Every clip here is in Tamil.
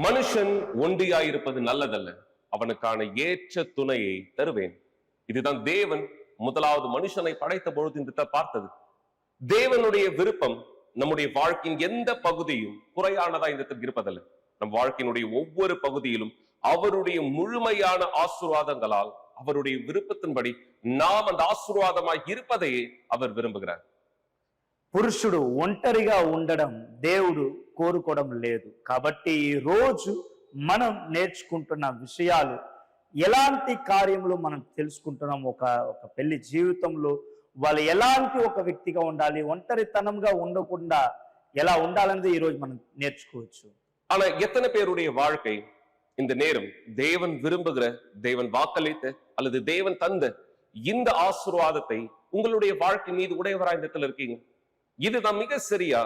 மனுஷன் ஒண்டியாயிருப்பது நல்லதல்ல, அவனுக்கான ஏற்ற துணையை தருவேன். இதுதான் தேவன் முதலாவது மனுஷனை படைத்த பொழுது இந்த பார்த்தது. தேவனுடைய விருப்பம் நம்முடைய வாழ்க்கையின் எந்த பகுதியும் குறையானதா இந்த இருப்பதல்ல. நம் வாழ்க்கையினுடைய ஒவ்வொரு பகுதியிலும் அவருடைய முழுமையான ஆசீர்வாதங்களால் அவருடைய விருப்பத்தின்படி நாம் அந்த ఆశీర్వాదமாய் இருப்பதையே அவர் విரும்புகிறார். పురుషుడు ఒంటరిగా ఉండడం దేవుడు కోరుకోవడం లేదు. కాబట్టి ఈ రోజు మనం నేర్చుకుంటున్న విషయాలు ఎలాంటి కార్యములు మనం తెలుసుకుంటున్నాం. ఒక పెళ్లి జీవితంలో వాళ్ళు ఎలాంటి ఒక వ్యక్తిగా ఉండాలి, ఒంటరితనంగా ఉండకుండా ఎలా ఉండాలనేది ఈ రోజు మనం నేర్చుకోవచ్చు. ஆனா எத்தனை பேருடைய வாழ்க்கை இந்த நேரம் தேவன் விரும்புகிற, தேவன் வாக்களித்த அல்லது தேவன் தந்த இந்த ஆசீர்வாதத்தை உங்களுடைய வாழ்க்கை மீது உடையவராய் இந்த இடத்துல இருக்கீங்க? இதுதான் மிக சரியா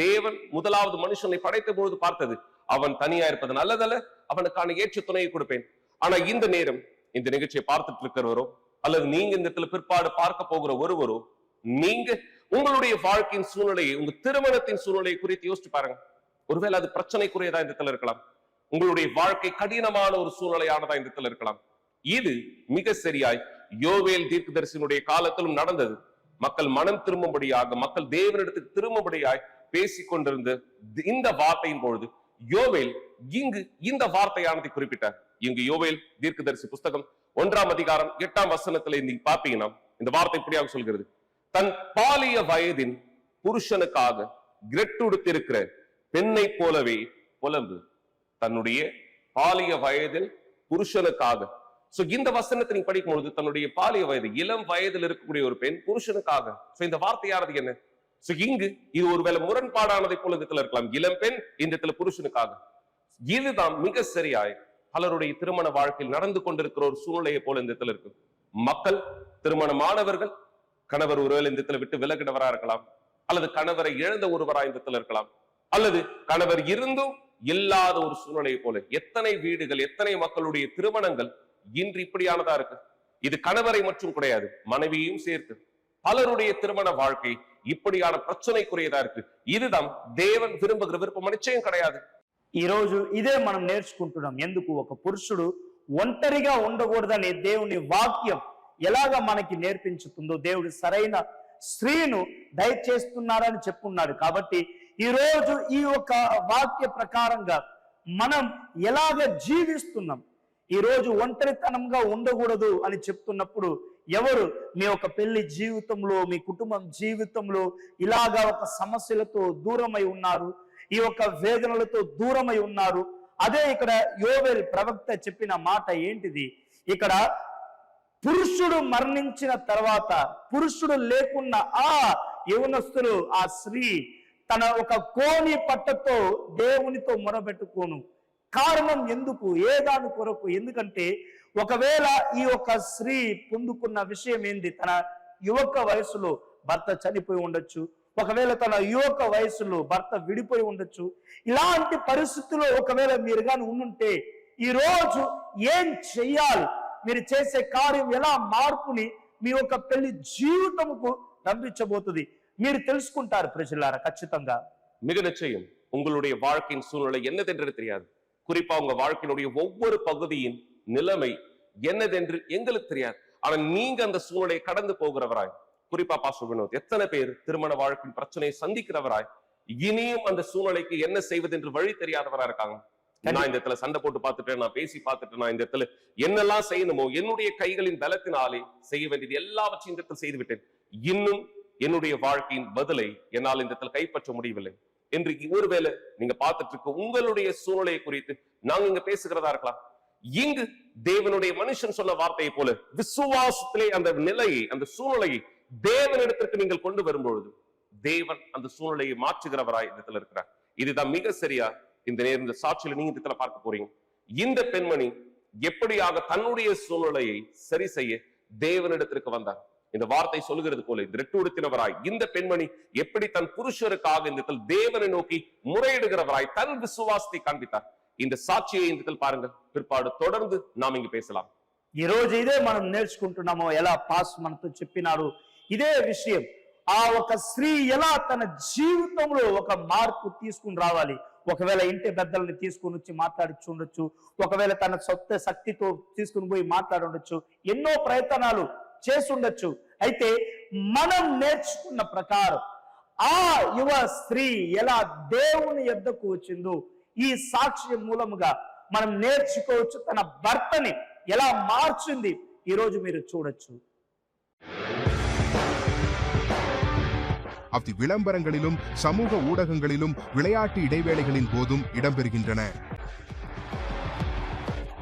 தேவன் முதலாவது மனுஷனை படைத்த பொழுது பார்த்தது. அவன் தனியா இருப்பது நல்லதல்ல, அவனுக்கான ஏற்ற துணையை கொடுப்பேன். ஆனா இந்த நேரம் இந்த நிகழ்ச்சியை பார்த்துட்டு இருக்கிறவரோ அல்லது நீங்க இந்த இடத்துல பிற்பாடு பார்க்க போகிற ஒருவரோ, நீங்க உங்களுடைய வாழ்க்கையின் சூழ்நிலையை, உங்க திருமணத்தின் சூழ்நிலையை குறித்து யோசிச்சு பாருங்க. ஒருவேளை அது பிரச்சனைக்குரியதா இந்த இடத்துல இருக்கலாம். உங்களுடைய வாழ்க்கை கடினமான ஒரு சூழ்நிலையானதா இந்த இடத்துல இருக்கலாம். இது மிக சரியாய் யோவேல் தீர்க்கதரிசியினுடைய காலத்திலும் நடந்தது. மக்கள் மனம் திரும்பும்படியாக, மக்கள் தேவனிடத்துக்கு திரும்பும்படியாய் பேசிக் கொண்டிருந்த இந்த வார்த்தையின் பொழுது யோவேல் இங்கு இந்த வார்த்தையானதை குறிப்பிட்டார். இங்கு யோவேல் தீர்க்கதரிசி புஸ்தகம் 1ஆம் அதிகாரம் 8ஆம் வசனத்துல நீங்க பாத்தீங்கன்னா இந்த வார்த்தை இப்படியாக சொல்கிறது. தன் பாலிய வயதின் புருஷனுக்காக கிரெட்டுடுத்திருக்கிற பெண்ணை போலவே புலம்பு. தன்னுடைய பாலிய வயதில் புருஷனுக்காக. சோ இந்த வசனத்தை நீங்க படிக்கும் பொழுது தன்னுடைய பாலிய வயது, இளம் வயதில் இருக்கக்கூடிய ஒரு பெண் புருஷனுக்காக. சோ இந்த வார்த்தையானது என்ன? சோ இங்கு இது ஒருவேளை முரண்பாடானதை போல இந்த இடத்துல இருக்கலாம். இளம் பெண் இந்த இடத்துல புருஷனுக்காக. இதுதான் மிக சரியாய் பலருடைய திருமண வாழ்க்கையில் நடந்து கொண்டிருக்கிற ஒரு சூழ்நிலையை போல இந்த இடத்துல இருக்கு. மக்கள், திருமணமானவர்கள், கணவர் ஒருவேளை இந்த இடத்துல விட்டு விலகிடவரா இருக்கலாம், அல்லது கணவரை இழந்த ஒருவரா இந்த இடத்துல இருக்கலாம், அல்லது கணவர் இருந்தும் இல்லாத ஒரு சூழ்நிலையை போல எத்தனை வீடுகள், எத்தனை மக்களுடைய திருமணங்கள் இன்று இப்படியானதா இருக்கு. இது கணவரை மற்றும் கிடையாது, மனைவியையும் சேர்த்து பலருடைய திருமண வாழ்க்கை இப்படியான பிரச்சனைக்குரியதா இருக்கு. இதுதான் தேவன் விரும்புகிற விருப்பம் நிச்சயம் கிடையாது. ఈ రోజు ఇదే మనం నేర్చుకుంటున్నాం. ఎందుకు ఒక పురుషుడు ఒంటరిగా ఉండకూడదని దేవుని వాక్యం ఎలాగా మనకి నేర్పించుతుందో, దేవుడు సరైన స్త్రీను దయచేస్తున్నారని చెప్పున్నాడు. కాబట్టి ఈ రోజు ఈ యొక్క వాక్య ప్రకారంగా మనం ఎలాగ జీవిస్తున్నాం, ఈ రోజు ఒంటరితనంగా ఉండకూడదు అని చెప్తున్నప్పుడు ఎవరు మీ యొక్క పెళ్లి జీవితంలో, మీ కుటుంబం జీవితంలో ఇలాగా ఒక సమస్యలతో దూరమై ఉన్నారు, ఈ యొక్క వేదనలతో దూరమై ఉన్నారు, అదే ఇక్కడ యోవేల్ ప్రవక్త చెప్పిన మాట ఏంటిది? ఇక్కడ పురుషుడు మరణించిన తర్వాత, పురుషుడు లేకున్న ఆ యవనస్తులు, ఆ స్త్రీ తన ఒక కోని పట్టతో దేవునితో మొరబెట్టుకోను. కారణం ఎందుకు? ఏ దాని కొరకు? ఎందుకంటే ఒకవేళ ఈ యొక్క స్త్రీ పొందుకున్న విషయం ఏంది? తన యువక వయసులో భర్త చనిపోయి ఉండొచ్చు, ఒకవేళ తన యువక వయసులో భర్త విడిపోయి ఉండొచ్చు. ఇలాంటి పరిస్థితుల్లో ఒకవేళ మీరు కానీ ఉండుంటే ఈ రోజు ఏం చెయ్యాలి? మీరు చేసే కార్యం ఎలా మార్పుని మీ యొక్క పెళ్లి జీవితముకు రంపించబోతుంది మీరు తెలుసుకుంటారు ప్రజలారా. ఖచ్చితంగా மிக நிச்சயம் உங்களுடைய வாழ்க்கையின் சூழ்நிலை என்னதென்று தெரியாது. குறிப்பா உங்க வாழ்க்கையினுடைய ஒவ்வொரு பகுதியின் நிலைமை என்னதென்று எங்களுக்கு தெரியாது. ஆனா நீங்க அந்த சூழ்நிலையை கடந்து போகிறவராய், குறிப்பா பாஸ்டர் வினோத், எத்தனை பேர் திருமண வாழ்க்கையின் பிரச்சனையை சந்திக்கிறவராய் இனியும் அந்த சூழ்நிலைக்கு என்ன செய்வது என்று வழி தெரியாதவரா இருக்காங்க. நான் இந்த இடத்துல சண்டை போட்டு பார்த்துட்டேன், நான் பேசி பார்த்துட்டேன், நான் இந்த இடத்துல என்னெல்லாம் செய்யணுமோ என்னுடைய கைகளின் பலத்தினாலே செய்ய வேண்டியது எல்லாவற்றையும் இந்த இடத்துல செய்து விட்டேன், இன்னும் என்னுடைய வாழ்க்கையின் பதிலை என்னால் இந்த இடத்துல கைப்பற்ற முடியவில்லை என்று ஒருவேளை நீங்க பார்த்துட்டு இருக்க உங்களுடைய சூழ்நிலையை குறித்து நாங்க இங்க பேசுகிறதா இருக்கலாம். இங்கு தேவனுடைய மனுஷன் சொன்ன வார்த்தையை போல விசுவாசத்திலே அந்த நிலையை, அந்த சூழ்நிலையை தேவனிடத்திற்கு நீங்கள் கொண்டு வரும்பொழுது தேவன் அந்த சூழ்நிலையை மாற்றுகிறவராய் இந்த இடத்துல இருக்கிறார். இதுதான் மிக சரியா இந்த நேரம் இந்த சாட்சியில நீங்க இந்த இடத்துல பார்க்க போறீங்க. இந்த பெண்மணி எப்படியாக தன்னுடைய சூழ்நிலையை சரி செய்ய தேவனிடத்திற்கு வந்தார். இந்த வார்த்தை சொல்லுகிறது போல திரட்டுடுத்தினவராய் இந்த பெண்மணி எப்படி தன் புருஷருக்காக இந்த தேவனை நோக்கி முறையிடுகிறவராய் தன் விசுவாசத்தை காண்பித்தார். இந்த సాక్షిயை இந்த பாருங்க, பிற்பாடு தொடர்ந்து நாம் இங்கு பேசலாம். ఈ రోజు ఇదే మనం నేర్చుకుంటున్నామో, ఎలా పాస్ మనతో చెప్పినారు ఇదే విషయం. ఆ ఒక స్త్రీ ఎలా తన జీవితంలో ఒక మార్పు తీసుకుని రావాలి, ఒకవేళ ఇంటి పెద్దల్ని తీసుకుని వచ్చి మాట్లాడిచి ఉండొచ్చు, ఒకవేళ తన సొంత శక్తితో తీసుకుని పోయి మాట్లాడుండొచ్చు, ఎన్నో ప్రయత్నాలు చేసి ఉండొచ్చు. అయితే మనం నేర్చుకున్న ప్రకారం ఆ యువ స్త్రీ ఎలా దేవుని యొద్దకు వచ్చిందో ఈ సాక్ష్యం మూలముగా మనం నేర్చుకోవచ్చు. తన భర్తని ఎలా మార్చింది ఈరోజు మీరు చూడొచ్చు. அவை விளம்பரங்களிலும் சமூக ஊடகங்களிலும் விளையாட்டு இடைவேளைகளின் போதும் இடம்பெறுகின்றன.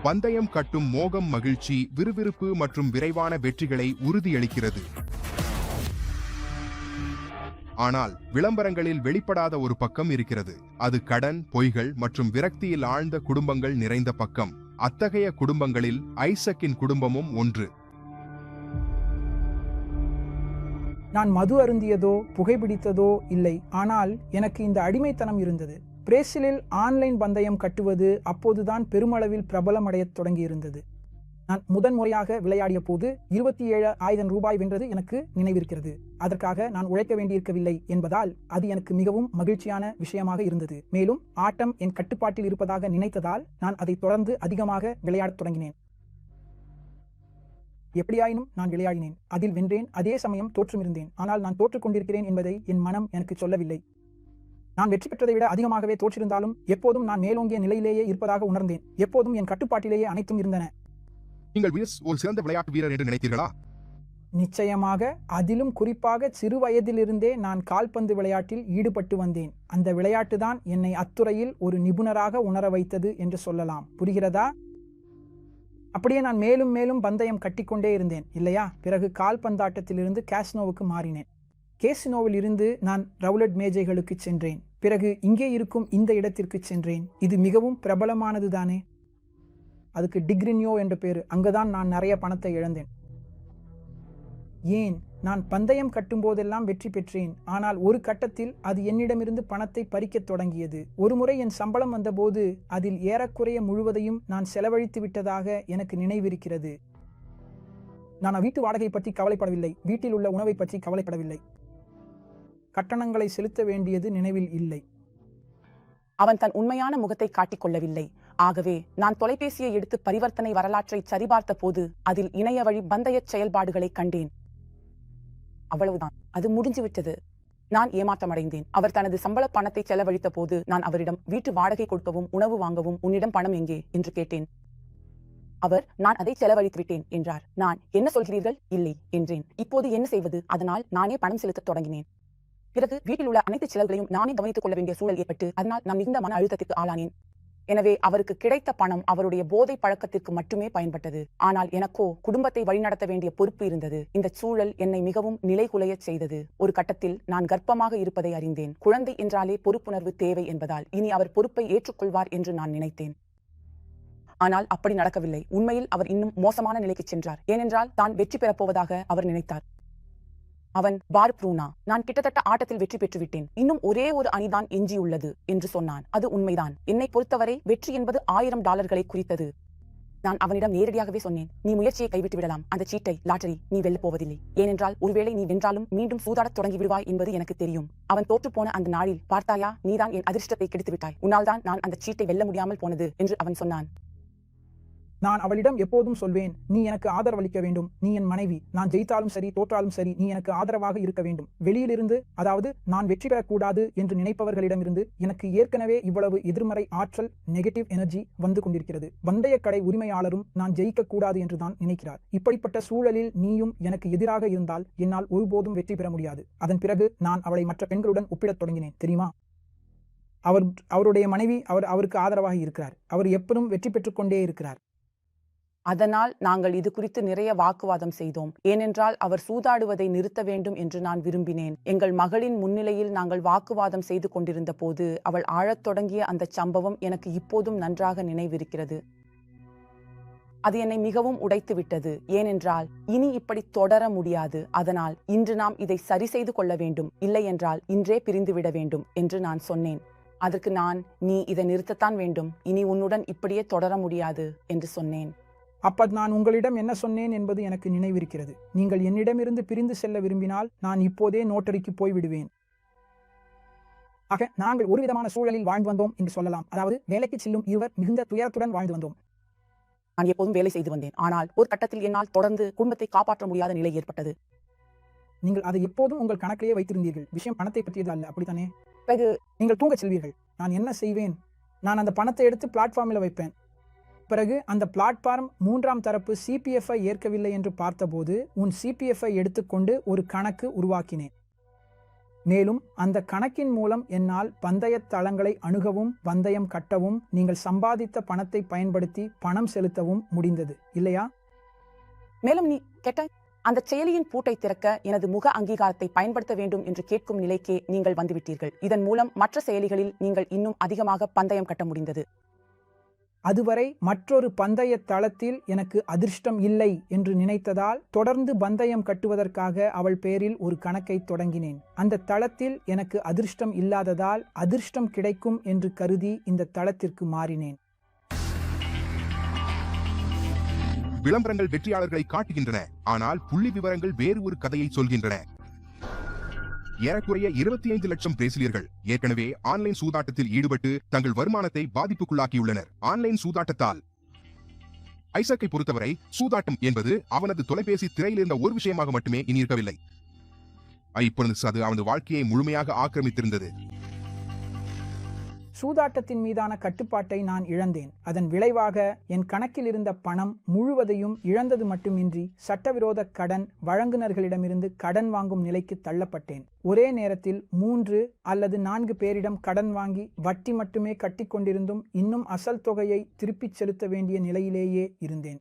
பந்தயம் கட்டும் மோகம் மகிழ்ச்சி, விறுவிறுப்பு மற்றும் விரைவான வெற்றிகளை உறுதியளிக்கிறது. ஆனால் விளம்பரங்களில் வெளிப்படாத ஒரு பக்கம் இருக்கிறது. அது கடன், பொய்கள் மற்றும் விரக்தியில் ஆழ்ந்த குடும்பங்கள் நிறைந்த பக்கம். அத்தகைய குடும்பங்களில் ஐசக்கின் குடும்பமும் ஒன்று. நான் மது அருந்தியதோ புகைப்பிடித்ததோ இல்லை, ஆனால் எனக்கு இந்த அடிமைத்தனம் இருந்தது. பிரேசிலில் ஆன்லைன் பந்தயம் கட்டுவது அப்போதுதான் பெருமளவில் பிரபலமடையத் தொடங்கியிருந்தது. நான் முதன்முறையாக விளையாடிய போது 27,000 ரூபாய் வென்றது எனக்கு நினைவிருக்கிறது. அதற்காக நான் உழைக்க வேண்டியிருக்கவில்லை என்பதால் அது எனக்கு மிகவும் மகிழ்ச்சியான விஷயமாக இருந்தது. மேலும் ஆட்டம் என் கட்டுப்பாட்டில் இருப்பதாக நினைத்ததால் நான் அதை தொடர்ந்து அதிகமாக விளையாடத் தொடங்கினேன். எப்படியாயினும் நான் விளையாடினேன், அதில் வென்றேன். அதே சமயம் தோற்றும் இருந்தேன். ஆனால் நான் தோற்றுக் கொண்டிருக்கிறேன் என்பதை என் மனம் எனக்கு சொல்லவில்லை. நான் வெற்றி பெற்றதை விட அதிகமாகவே தோற்றிருந்தாலும் எப்போதும் நான் மேலோங்கிய நிலையிலேயே இருப்பதாக உணர்ந்தேன். எப்போதும் என் கட்டுப்பாட்டிலேயே அனைத்தும் இருந்தன. நீங்கள் ஒரு சிறந்த விளையாட்டு வீரர் என்று நினைத்தீர்களா? நிச்சயமாக. அதிலும் குறிப்பாக சிறு வயதிலிருந்தே நான் கால்பந்து விளையாட்டில் ஈடுபட்டு வந்தேன். அந்த விளையாட்டு தான் என்னை அத்துறையில் ஒரு நிபுணராக உணர வைத்தது என்று சொல்லலாம். புரிகிறதா? அப்படியே நான் மேலும் மேலும் பந்தயம் கட்டிக்கொண்டே இருந்தேன் இல்லையா? பிறகு கால்பந்தாட்டத்திலிருந்து கேசினோவுக்கு மாறினேன். கேசினோவில் இருந்து நான் ரவுலட் மேஜைகளுக்கு சென்றேன். பிறகு இங்கே இருக்கும் இந்த இடத்திற்கு சென்றேன். இது மிகவும் பிரபலமானது தானே. அதுக்கு டிக்ரினியோ என்ற பேரு. அங்கதான் நான் நிறைய பணத்தை இழந்தேன். ஏன்? நான் பந்தயம் கட்டும் போதெல்லாம் வெற்றி பெற்றேன். ஆனால் ஒரு கட்டத்தில் அது என்னிடமிருந்து பணத்தை பறிக்கத் தொடங்கியது. ஒருமுறை என் சம்பளம் வந்தபோது அதில் ஏறக்குறைய முழுவதையும் நான் செலவழித்து விட்டதாக எனக்கு நினைவிருக்கிறது. நான் வீட்டு வாடகை பற்றி கவலைப்படவில்லை. வீட்டில் உள்ள உணவை பற்றி கவலைப்படவில்லை. கட்டணங்களை செலுத்த வேண்டியது நினைவில் இல்லை. அவன் தன் உண்மையான முகத்தை காட்டிக் கொள்ளவில்லை. ஆகவே நான் தொலைபேசியை எடுத்து பரிவர்த்தனை வரலாற்றை சரிபார்த்த போது அதில் இணைய வழி பந்தய செயல்பாடுகளை கண்டேன். அவ்வளவுதான், அது முடிஞ்சுவிட்டது. நான் ஏமாற்றமடைந்தேன். அவர் தனது சம்பள பணத்தை செலவழித்த போது நான் அவரிடம் வீட்டு வாடகை கொடுக்கவும் உணவு வாங்கவும் உன்னிடம் பணம் எங்கே என்று கேட்டேன். அவர் நான் அதை செலவழித்து விட்டேன் என்றார். நான் என்ன சொல்கிறீர்கள்? இல்லை என்றேன். இப்போது என்ன செய்வது? அதனால் நானே பணம் செலுத்த தொடங்கினேன். பிறகு வீட்டில் உள்ள அனைத்து செலவுகளையும் நானே கவனித்துக் கொள்ள வேண்டிய சூழல் ஏற்பட்டு அதனால் நான் மிகுந்த மன அழுத்தத்திற்கு ஆளானேன். எனவே அவருக்கு கிடைத்த பணம் அவருடைய போதை பழக்கத்திற்கு மட்டுமே பயன்பட்டது. ஆனால் எனக்கோ குடும்பத்தை வழிநடத்த வேண்டிய பொறுப்பு இருந்தது. இந்த சூழல் என்னை மிகவும் நிலைகுலையச் செய்தது. ஒரு கட்டத்தில் நான் கர்ப்பமாக இருப்பதை அறிந்தேன். குழந்தை என்றாலே பொறுப்புணர்வு தேவை என்பதால் இனி அவர் பொறுப்பை ஏற்றுக்கொள்வார் என்று நான் நினைத்தேன். ஆனால் அப்படி நடக்கவில்லை. உண்மையில் அவர் இன்னும் மோசமான நிலைக்கு சென்றார். ஏனென்றால் தான் வெற்றி பெறப்போவதாக அவர் நினைத்தார். அவன் பார் ப்ரூனா, நான் கிட்டத்தட்ட ஆட்டத்தில் வெற்றி பெற்றுவிட்டேன். இன்னும் ஒரே ஒரு அணிதான் எஞ்சியுள்ளது என்று சொன்னான். அது உண்மைதான். என்னை பொறுத்தவரை வெற்றி என்பது $1000 குறித்தது. நான் அவனிடம் நேரடியாகவே சொன்னேன், நீ முயற்சியை கைவிட்டு விடலாம். அந்த சீட்டை, லாட்டரி நீ வெல்லப் போவதில்லை. ஏனென்றால் ஒருவேளை நீ வென்றாலும் மீண்டும் சூதாடத் தொடங்கி விடுவாய் என்பது எனக்கு தெரியும். அவன் தோற்றுப்போன அந்த நாளில், பார்த்தாயா, நீதான் என் அதிர்ஷ்டத்தை கெடுத்து விட்டாய். உன்னால் தான் நான் அந்த சீட்டை வெல்ல முடியாமல் போனது என்று அவன் சொன்னான். நான் அவளிடம் எப்போதும் சொல்வேன், நீ எனக்கு ஆதரவளிக்க வேண்டும். நீ என் மனைவி. நான் ஜெயித்தாலும் சரி தோற்றாலும் சரி நீ எனக்கு ஆதரவாக இருக்க வேண்டும். வெளியிலிருந்து, அதாவது நான் வெற்றி பெறக்கூடாது என்று நினைப்பவர்களிடமிருந்து எனக்கு ஏற்கனவே இவ்வளவு எதிர்மறை ஆற்றல், நெகட்டிவ் எனர்ஜி வந்து கொண்டிருக்கிறது. பந்தய கடை உரிமையாளரும் நான் ஜெயிக்க கூடாது என்று தான் நினைக்கிறார். இப்படிப்பட்ட சூழலில் நீயும் எனக்கு எதிராக இருந்தால் என்னால் ஒருபோதும் வெற்றி பெற முடியாது. அதன் பிறகு நான் அவளை மற்ற பெண்களுடன் ஒப்பிடத் தொடங்கினேன். தெரியுமா? அவருடைய மனைவி அவருக்கு ஆதரவாக இருக்கிறார். அவர் எப்போதும் வெற்றி பெற்றுக்கொண்டே இருக்கிறார். அதனால் நாங்கள் இது குறித்து நிறைய வாக்குவாதம் செய்தோம். ஏனென்றால் அவர் சூதாடுவதை நிறுத்த வேண்டும் என்று நான் விரும்பினேன். எங்கள் மகளின் முன்னிலையில் நாங்கள் வாக்குவாதம் செய்து கொண்டிருந்த போது அவள் ஆழத் தொடங்கிய அந்த சம்பவம் எனக்கு இப்போதும் நன்றாக நினைவிருக்கிறது. அது என்னை மிகவும் உடைத்து விட்டது. ஏனென்றால் இனி இப்படி தொடர முடியாது. அதனால் இன்று நாம் இதை சரி செய்து கொள்ள வேண்டும். இல்லை என்றால் இன்றே பிரிந்துவிட வேண்டும் என்று நான் சொன்னேன். அதற்கு நான், நீ இதை நிறுத்தத்தான் வேண்டும். இனி உன்னுடன் இப்படியே தொடர முடியாது என்று சொன்னேன். அப்ப நான் உங்களிடம் என்ன சொன்னேன் என்பது எனக்கு நினைவிருக்கிறது. நீங்கள் என்னிடமிருந்து பிரிந்து செல்ல விரும்பினால் நான் இப்போதே நோட்டரிக்கு போய்விடுவேன். ஆக நாங்கள் ஒரு விதமான சூழலில் வாழ்ந்து வந்தோம் என்று சொல்லலாம். அதாவது வேலைக்கு செல்லும் இருவர் மிகுந்த துயரத்துடன் வாழ்ந்து வந்தோம். நான் எப்போதும் வேலை செய்து வந்தேன். ஆனால் ஒரு கட்டத்தில் என்னால் தொடர்ந்து குடும்பத்தை காப்பாற்ற முடியாத நிலை ஏற்பட்டது. நீங்கள் அதை எப்போதும் உங்கள் கணக்கிலேயே வைத்திருந்தீர்கள். விஷயம் பணத்தை பற்றியது அல்ல, அப்படித்தானே? பிறகு நீங்கள் தூங்க செல்வீர்கள். நான் என்ன செய்வேன்? நான் அந்த பணத்தை எடுத்து பிளாட்ஃபார்மில் வைப்பேன். பிறகு அந்த பிளாட்ஃபார்ம் 3ஆம் தரப்பு சிபிஎஃப்ஐ ஏற்கவில்லை என்று பார்த்தபோது உன் சிபிஎஃப்ஐ எடுத்துக்கொண்டு ஒரு கணக்கு உருவாக்கினேன். மேலும் அந்த கணக்கின் மூலம் என்னால் பந்தய தளங்களை அணுகவும் பந்தயம் கட்டவும் நீங்கள் சம்பாதித்த பணத்தை பயன்படுத்தி பணம் செலுத்தவும் முடிந்தது, இல்லையா? மேலும் நீ கேட்ட அந்த செயலியின் பூட்டை திறக்க எனது முக அங்கீகாரத்தை பயன்படுத்த வேண்டும் என்று கேட்கும் நிலைக்கே நீங்கள் வந்துவிட்டீர்கள். இதன் மூலம் மற்ற செயலிகளில் நீங்கள் இன்னும் அதிகமாக பந்தயம் கட்ட முடிந்தது. அதுவரை மற்றொரு பந்தய தளத்தில் எனக்கு அதிர்ஷ்டம் இல்லை என்று நினைத்ததால் தொடர்ந்து பந்தயம் கட்டுவதற்காக அவள் பேரில் ஒரு கணக்கை தொடங்கினேன். அந்த தளத்தில் எனக்கு அதிர்ஷ்டம் இல்லாததால் அதிர்ஷ்டம் கிடைக்கும் என்று கருதி இந்த தளத்திற்கு மாறினேன். விளம்பரங்கள் வெற்றியாளர்களை காட்டுகின்றன, ஆனால் புள்ளி விவரங்கள் வேறு ஒரு கதையை சொல்கின்றன. ஏறக்குறைய 25 லட்சம் பிரேசிலியர்கள் ஏற்கனவே ஆன்லைன் சூதாட்டத்தில் ஈடுபட்டு தங்கள் வருமானத்தை பாதிப்புக்குள்ளாக்கியுள்ளனர். ஆன்லைன் சூதாட்டத்தால் ஐசக்கை பொறுத்தவரை சூதாட்டம் என்பது அவனது தொலைபேசி திரையில் இருந்த ஒரு விஷயமாக மட்டுமே இனி இருக்கவில்லை. இப்பொழுது அது அவனது வாழ்க்கையை முழுமையாக ஆக்கிரமித்திருந்தது. சூதாட்டத்தின் மீதான கட்டுப்பாட்டை நான் இழந்தேன். அதன் விளைவாக என் கணக்கில் இருந்த பணம் முழுவதையும் இழந்தது மட்டுமின்றி சட்டவிரோத கடன் வழங்குனர்களிடமிருந்து கடன் வாங்கும் நிலைக்கு தள்ளப்பட்டேன். ஒரே நேரத்தில் 3 அல்லது 4 பேரிடம் கடன் வாங்கி வட்டி மட்டுமே கட்டி கொண்டிருந்தும் இன்னும் அசல் தொகையை திருப்பிச் செலுத்த வேண்டிய நிலையிலேயே இருந்தேன்.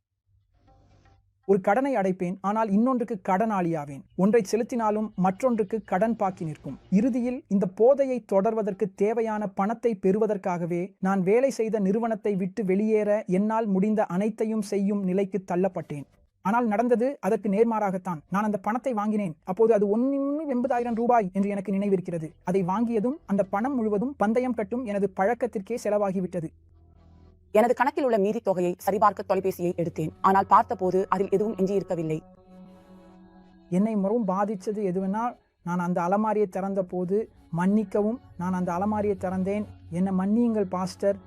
ஒரு கடனை அடைப்பேன், ஆனால் இன்னொன்றுக்கு கடனாளியாவேன். ஒன்றை செலுத்தினாலும் மற்றொன்றுக்கு கடன் பாக்கி நிற்கும். இறுதியில் இந்த போதையை தொடர்வதற்கு தேவையான பணத்தை பெறுவதற்காகவே நான் வேலை செய்த நிறுவனத்தை விட்டு வெளியேற என்னால் முடிந்த அனைத்தையும் செய்யும் நிலைக்கு தள்ளப்பட்டேன். ஆனால் நடந்தது அதற்கு நேர்மாறாகத்தான். நான் அந்த பணத்தை வாங்கினேன். அப்போது அது 1,80,000 ரூபாய் என்று எனக்கு நினைவிருக்கிறது. அதை வாங்கியதும் அந்த பணம் முழுவதும் பந்தயம் கட்டும் எனது பழக்கத்திற்கே செலவாகிவிட்டது. எனது கணக்கில் உள்ள மீதி தொகையை சரிபார்க்க தொலைபேசியை எடுத்தேன். ஆனால் பார்த்தபோது அதில் எதுவும் எஞ்சியிருக்கவில்லை. என்னை மிகவும் பாதித்தது எதுவென்றால், நான் அந்த அலமாரியை திறந்த போது, மன்னிக்கவும், நான் அந்த அலமாரியை திறந்தேன், என்னை மன்னியுங்கள் பாஸ்டர்,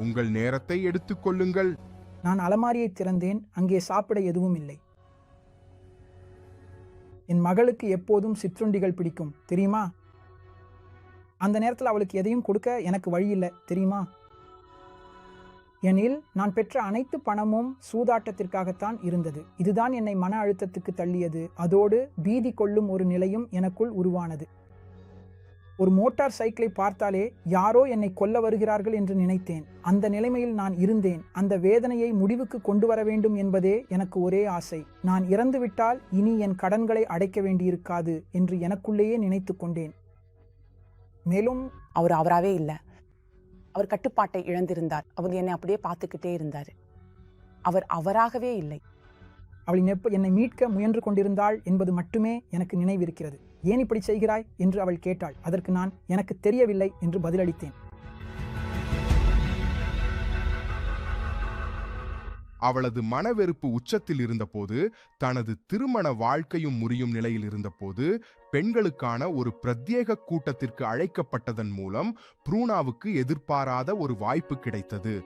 உங்கள் நேரத்தை எடுத்துக் கொள்ளுங்கள். நான் அலமாரியை திறந்தேன். அங்கே சாப்பிட எதுவும் இல்லை. என் மகளுக்கு எப்போதும் சிற்றுண்டிகள் பிடிக்கும், தெரியுமா? அந்த நேரத்தில் அவளுக்கு எதையும் கொடுக்க எனக்கு வழி இல்லை, தெரியுமா? எனில் நான் பெற்ற அனைத்து பணமும் சூதாட்டத்திற்காகத்தான் இருந்தது. இதுதான் என்னை மன அழுத்தத்துக்கு தள்ளியது. அதோடு பீதி கொள்ளும் ஒரு நிலையும் எனக்குள் உருவானது. ஒரு மோட்டார் சைக்கிளை பார்த்தாலே யாரோ என்னை கொல்ல வருகிறார்கள் என்று நினைத்தேன். அந்த நிலைமையில் நான் இருந்தேன். அந்த வேதனையை முடிவுக்கு கொண்டு வர வேண்டும் என்பதே எனக்கு ஒரே ஆசை. நான் இறந்துவிட்டால் இனி என் கடன்களை அடைக்க வேண்டியிருக்காது என்று எனக்குள்ளேயே நினைத்து கொண்டேன். மேலும் அவர் அவராகவே இல்லை. அவர் கட்டுப்பாட்டை இழந்திருந்தார். அவங்க என்னை அப்படியே பார்த்துக்கிட்டே இருந்தார். அவர் அவராகவே இல்லை. அவள் என்னை மீட்க முயன்று கொண்டிருந்தாள் என்பது மட்டுமே எனக்கு நினைவிருக்கிறது. ஏன் இப்படி செய்கிறாய் என்று அவள் கேட்டாள். அதற்கு நான் எனக்கு தெரியவில்லை என்று பதிலளித்தேன். அவளது மனவெறுப்பு உச்சத்தில் இருந்தபோது, தனது திருமண வாழ்க்கையும் முறியும் நிலையில் இருந்தபோது, பெண்களுக்கான ஒரு பிரத்யேக கூட்டத்திற்கு அழைக்கப்பட்டதன் மூலம் ப்ரூனாவுக்கு எதிர்பாராத ஒரு வாய்ப்பு கிடைத்தது.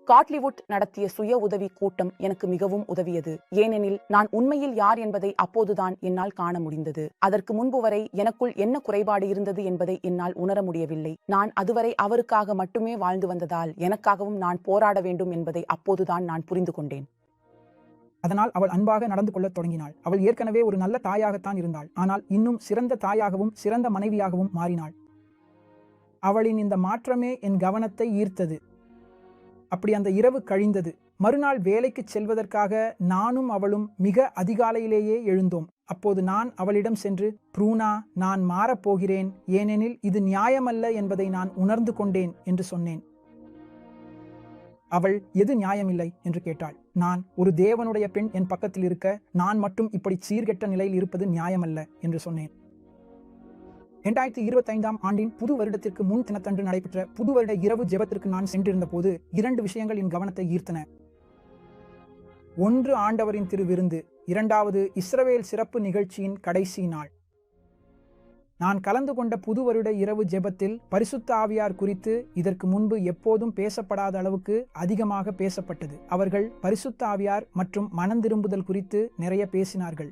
காட்லிவுட் நடத்திய சுய உதவி கூட்டம் எனக்கு மிகவும் உதவியது. ஏனெனில் நான் உண்மையில் யார் என்பதை அப்போதுதான் என்னால் காண முடிந்தது. அதற்கு முன்பு வரை எனக்குள் என்ன குறைபாடு இருந்தது என்பதை என்னால் உணர முடியவில்லை. நான் அதுவரை அவருக்காக மட்டுமே வாழ்ந்து வந்ததால் எனக்காகவும் நான் போராட வேண்டும் என்பதை அப்போதுதான் நான் புரிந்து கொண்டேன். அதனால் அவள் அன்பாக நடந்து கொள்ளத் தொடங்கினாள். அவள் ஏற்கனவே ஒரு நல்ல தாயாகத்தான் இருந்தாள். ஆனால் இன்னும் சிறந்த தாயாகவும் சிறந்த மனைவியாகவும் மாறினாள். அவளின் இந்த மாற்றமே என் கவனத்தை ஈர்த்தது. அப்படி அந்த இரவு கழிந்தது. மறுநாள் வேலைக்கு செல்வதற்காக நானும் அவளும் மிக அதிகாலையிலேயே எழுந்தோம். அப்போது நான் அவளிடம் சென்று, ப்ரூனா, நான் மாறப்போகிறேன், ஏனெனில் இது நியாயமல்ல என்பதை நான் உணர்ந்து கொண்டேன் என்று சொன்னேன். அவள் எது நியாயமில்லை என்று கேட்டாள். நான், ஒரு தேவனுடைய பெண் என் பக்கத்தில் இருக்க நான் மட்டும் இப்படி சீர்கெட்ட நிலையில் இருப்பது நியாயமல்ல என்று சொன்னேன். 2025ஆம் ஆண்டின் புது வருடத்திற்கு முன் தினத்தன்று நடைபெற்ற புது வருட இரவு ஜெபத்திற்கு நான் சென்றிருந்த போது 2 விஷயங்கள் என் கவனத்தை ஈர்த்தன. 1, ஆண்டவரின் திருவிருந்து. 2வது, இஸ்ரவேல் சிறப்பு நிகழ்ச்சியின் கடைசி நாள். நான் கலந்து கொண்ட புது வருட இரவு ஜெபத்தில் பரிசுத்த ஆவியார் குறித்து இதற்கு முன்பு எப்போதும் பேசப்படாத அளவுக்கு அதிகமாக பேசப்பட்டது. அவர்கள் பரிசுத்த ஆவியார் மற்றும் மனந்திரும்புதல் குறித்து நிறைய பேசினார்கள்.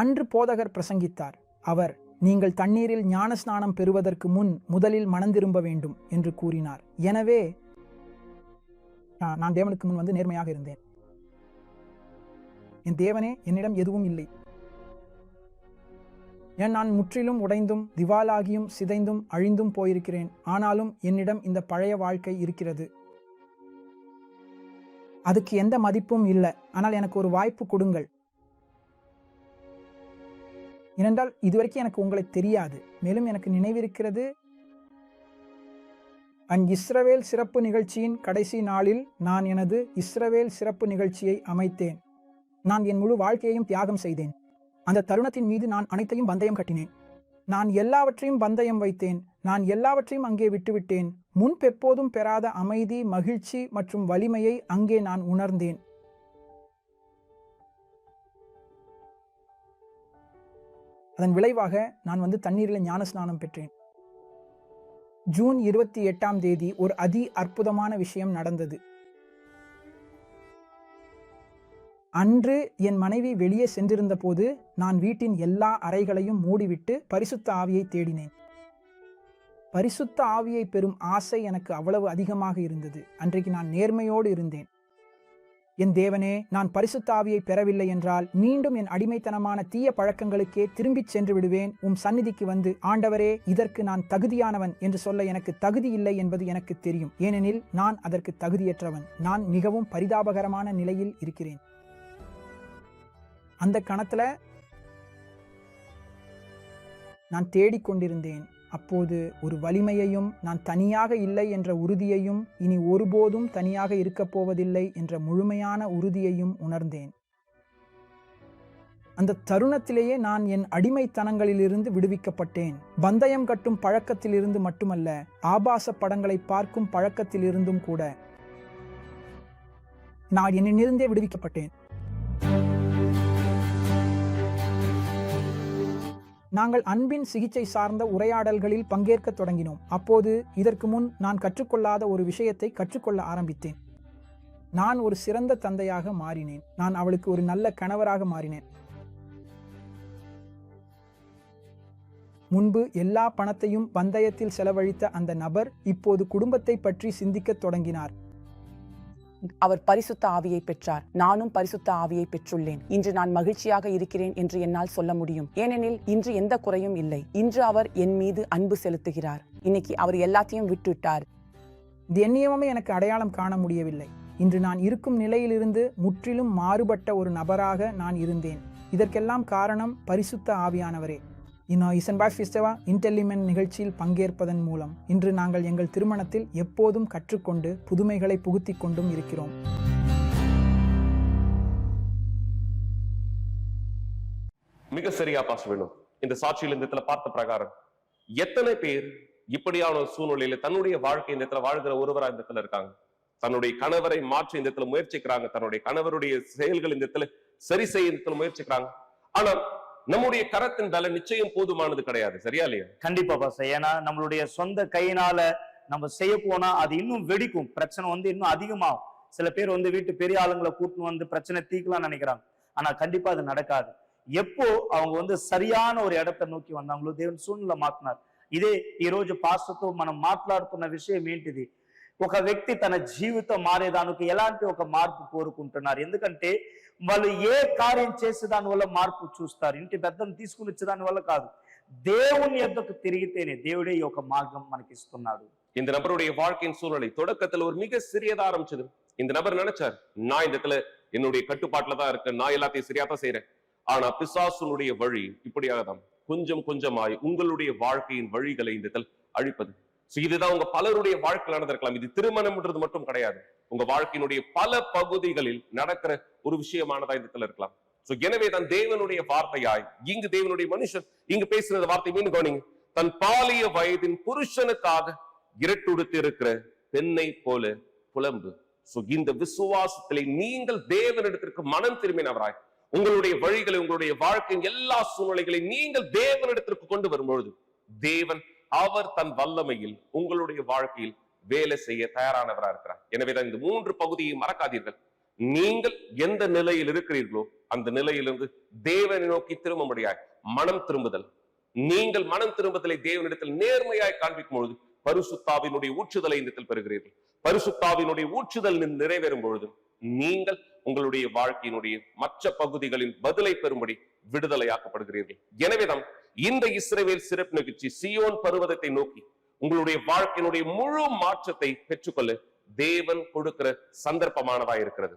அன்று போதகர் பிரசங்கித்தார். அவர், நீங்கள் தண்ணீரில் ஞானஸ்நானம் பெறுவதற்கு முன் முதலில் மனந்திரும்ப வேண்டும் என்று கூறினார். எனவே நான் தேவனுக்கு முன் நேர்மையாக இருந்தேன். என் தேவனே, என்னிடம் எதுவும் இல்லை. நான் முற்றிலும் உடைந்தும் திவாலாகியும் சிதைந்தும் அழிந்தும் போயிருக்கிறேன். ஆனாலும் என்னிடம் இந்த பழைய வாழ்க்கை இருக்கிறது. அதுக்கு எந்த மதிப்பும் இல்லை. ஆனால் எனக்கு ஒரு வாய்ப்பு கொடுங்கள். ஏனென்றால் இதுவரைக்கும் எனக்கு உங்களை தெரியாது. மேலும் எனக்கு நினைவிருக்கிறது, இஸ்ரவேல் சிறப்பு நிகழ்ச்சியின் கடைசி நாளில் நான் எனது இஸ்ரவேல் சிறப்பு நிகழ்ச்சியை அமைத்தேன். நான் என் முழு வாழ்க்கையையும் தியாகம் செய்தேன். அந்த தருணத்தின் மீது நான் அனைத்தையும் பந்தயம் கட்டினேன். நான் எல்லாவற்றையும் பந்தயம் வைத்தேன். நான் எல்லாவற்றையும் அங்கே விட்டுவிட்டேன். முன்பெப்போதும் பெறாத அமைதி, மகிழ்ச்சி மற்றும் வலிமையை அங்கே நான் உணர்ந்தேன். அதன் விளைவாக நான் தண்ணீரில் ஞானஸ்நானம் பெற்றேன். ஜூன் 28 ஒரு அற்புதமான விஷயம் நடந்தது. அன்று என் மனைவி வெளியே சென்றிருந்த போது நான் வீட்டின் எல்லா அறைகளையும் மூடிவிட்டு பரிசுத்த ஆவியை தேடினேன். பரிசுத்த ஆவியை பெறும் ஆசை எனக்கு அவ்வளவு அதிகமாக இருந்தது. அன்றைக்கு நான் நேர்மையோடு இருந்தேன். என் தேவனே, நான் பரிசுத்த ஆவியை பெறவில்லை என்றால் மீண்டும் என் அடிமைத்தனமான தீய பழக்கங்களுக்கே திரும்பிச் சென்று விடுவேன். சந்நிதிக்கு வந்து, ஆண்டவரே, இதற்கு நான் தகுதியானவன் என்று சொல்ல எனக்கு தகுதி இல்லை என்பது எனக்கு தெரியும். ஏனெனில் நான் அதற்கு தகுதியற்றவன். நான் மிகவும் பரிதாபகரமான நிலையில் இருக்கிறேன். அந்த கணத்துல நான் தேடிக்கொண்டிருந்தேன். அப்போது ஒரு வலிமையையும், நான் தனியாக இல்லை என்ற உறுதியையும், இனி ஒருபோதும் தனியாக இருக்கப் போவதில்லை என்ற முழுமையான உறுதியையும் உணர்ந்தேன். அந்த தருணத்திலேயே நான் என் அடிமைத்தனங்களிலிருந்து விடுவிக்கப்பட்டேன். பந்தயம் கட்டும் பழக்கத்திலிருந்து மட்டுமல்ல, ஆபாச படங்களை பார்க்கும் பழக்கத்திலிருந்தும் கூட நான் என்னிலிருந்தே விடுவிக்கப்பட்டேன். நாங்கள் அன்பின் சிகிச்சை சார்ந்த உரையாடல்களில் பங்கேற்க தொடங்கினோம். அப்போது இதற்கு முன் நான் கற்றுக்கொள்ளாத ஒரு விஷயத்தை கற்றுக்கொள்ள ஆரம்பித்தேன். நான் ஒரு சிறந்த தந்தையாக மாறினேன். நான் அவளுக்கு ஒரு நல்ல கணவராக மாறினேன். முன்பு எல்லா பணத்தையும் பந்தயத்தில் செலவழித்த அந்த நபர் இப்போது குடும்பத்தை பற்றி சிந்திக்கத் தொடங்கினார். அவர் பரிசுத்த ஆவியை பெற்றார். நானும் பரிசுத்த ஆவியை பெற்றுள்ளேன். இன்று நான் மகிழ்ச்சியாக இருக்கிறேன் என்று என்னால் சொல்ல முடியும். ஏனெனில் இன்று எந்த குறையும் இல்லை. இன்று அவர் என் மீது அன்பு செலுத்துகிறார். இன்னைக்கு அவர் எல்லாத்தையும் விட்டுவிட்டார். இது என்னையுமே எனக்கு அடையாளம் காண முடியவில்லை. இன்று நான் இருக்கும் நிலையிலிருந்து முற்றிலும் மாறுபட்ட ஒரு நபராக நான் இருந்தேன். இதற்கெல்லாம் காரணம் பரிசுத்த ஆவியானவரே. இசன்பாய் ஃபிஸ்டவா இன்டெலிமென்ட் நிகழ்ச்சியில் பங்கேற்பதன் மூலம் இன்று நாங்கள் எங்கள் திருமணத்தில் எப்போதும் கற்றுக்கொண்டு புதுமைகளை புகுத்திக் கொண்டும் இருக்கிறோம். மிக சரியா பாஸ் வேணும். இந்த சாட்சியில் இந்த இடத்துல பார்த்த பிரகாரம் எத்தனை பேர் இப்படியான ஒரு சூழ்நிலையில தன்னுடைய வாழ்க்கை இந்த இடத்துல வாழ்கிற ஒருவரா இந்த இடத்துல இருக்காங்க. தன்னுடைய கணவரை மாற்றி இந்த இடத்துல முயற்சிக்கிறாங்க. தன்னுடைய கணவருடைய செயல்கள் இந்த இடத்துல சரி செய்ய இந்த இடத்துல முயற்சிக்கிறாங்க. ஆனா நம்முடைய கரத்தின் பலம் நிச்சயம் போதுமானது கிடையாது. சரியா இல்லையா? கண்டிப்பா பாஸ். ஏன்னா நம்மளுடைய சொந்த கையினால நம்ம செய்ய போனா அது இன்னும் வெடிக்கும். பிரச்சனை இன்னும் அதிகமாகும். சில பேர் வீட்டு பெரிய ஆளுங்களை கூட்டின்னு பிரச்சனை தீர்க்கலாம் நினைக்கிறாங்க. ஆனா கண்டிப்பா அது நடக்காது. எப்போ அவங்க சரியான ஒரு இடத்தை నోకి வந்தாங்களோ దేవుని సూచనలు మాట్లాడారు. ఇదే ఈ రోజు పాస్టర్తో మనం మాట్లాడుతున్న విషయం ఏంటిది? ఒక వ్యక్తి తన జీవితం మారేదానికి ఎలాంటి ఒక మార్పు కోరుకుంటున్నారు. ఎందుకంటే వాళ్ళు ఏ కార్యం చేసే దాని వల్ల మార్పు చూస్తారు. ఇంటి పెద్దను తీసుకుని వచ్చే దాని వల్ల కాదు. దేవుని యొద్దకు తిరిగితేనే దేవుడే ఈ ఒక మార్గం మనకి ఇస్తున్నాడు. இந்த நபருடைய வாழ்க்கையின் சூழ்நிலை தொடக்கத்துல ஒரு மிக சிறியதா ஆரம்பிச்சது. இந்த நபர் நினைச்சார், நான் இந்த இடத்துல என்னுடைய கட்டுப்பாட்டுல தான் இருக்கேன், நான் எல்லாத்தையும் சரியா தான் செய்யறேன். ஆனா பிசாசுனுடைய வழி இப்படியாக தான் கொஞ்சம் கொஞ்சமாய் உங்களுடைய வாழ்க்கையின் வழிகளை இந்த இடத்தில் அழிப்பது. இதுதான் உங்க பலருடைய வாழ்க்கை நடந்திருக்கலாம். இது திருமணம்ன்றது மட்டும் கிடையாது. உங்க வாழ்க்கையினுடைய பல பகுதிகளில் நடக்கிற ஒரு விஷயமானதா இந்த இடத்துல இருக்கலாம். எனவே தான் தேவனுடைய வார்த்தையாய் இங்கு தேவனுடைய மனுஷன் இங்கு பேசுற வார்த்தை மீன் கவனிங்க. தன் பாலிய வயதின் புருஷனுக்காக இரட்டுடுத்து இருக்கிற பெண்ணை போல புலம்பு. இந்த விசுவாசத்திலே நீங்கள் தேவனிடத்திற்கு மனம் திரும்பினவராய் உங்களுடைய வழிகளை, உங்களுடைய வாழ்க்கையின் எல்லா சூழ்நிலைகளையும் நீங்கள் தேவனிடத்திற்கு கொண்டு வரும்பொழுது தேவன் அவர் தன் வல்லமையில் உங்களுடைய வாழ்க்கையில் வேலை செய்ய தயாரானவரா இருக்கிறார். எனவேதான் இந்த 3 பகுதியை மறக்காதீர்கள். நீங்கள் எந்த நிலையில் இருக்கிறீர்களோ அந்த நிலையிலிருந்து தேவனை நோக்கி திரும்பும்படியாய் மனம் திரும்புதல். நீங்கள் மனம் திரும்புதலை தேவனிடத்தில் நேர்மையாய் காண்பிக்கும் பொழுது பரிசுத்தாவினுடைய ஊற்றுதலை இந்த பெறுகிறீர்கள். பரிசுத்தாவினுடைய ஊற்றுதல் நிறைவேறும் பொழுது நீங்கள் உங்களுடைய வாழ்க்கையினுடைய மற்ற பகுதிகளின் பதிலை பெறும்படி விடுதலையாக்கப்படுகிறீர்கள். எனவேதான் இந்த இஸ்ரவேல் சிறப்பு நிகழ்ச்சி சியோன் பர்வதத்தை நோக்கி உங்களுடைய வாழ்க்கையினுடைய முழு மாற்றத்தை பெற்றுக்கொள்ள దేవుని కొడుకుర సందర్భమానవా இருக்கிறது.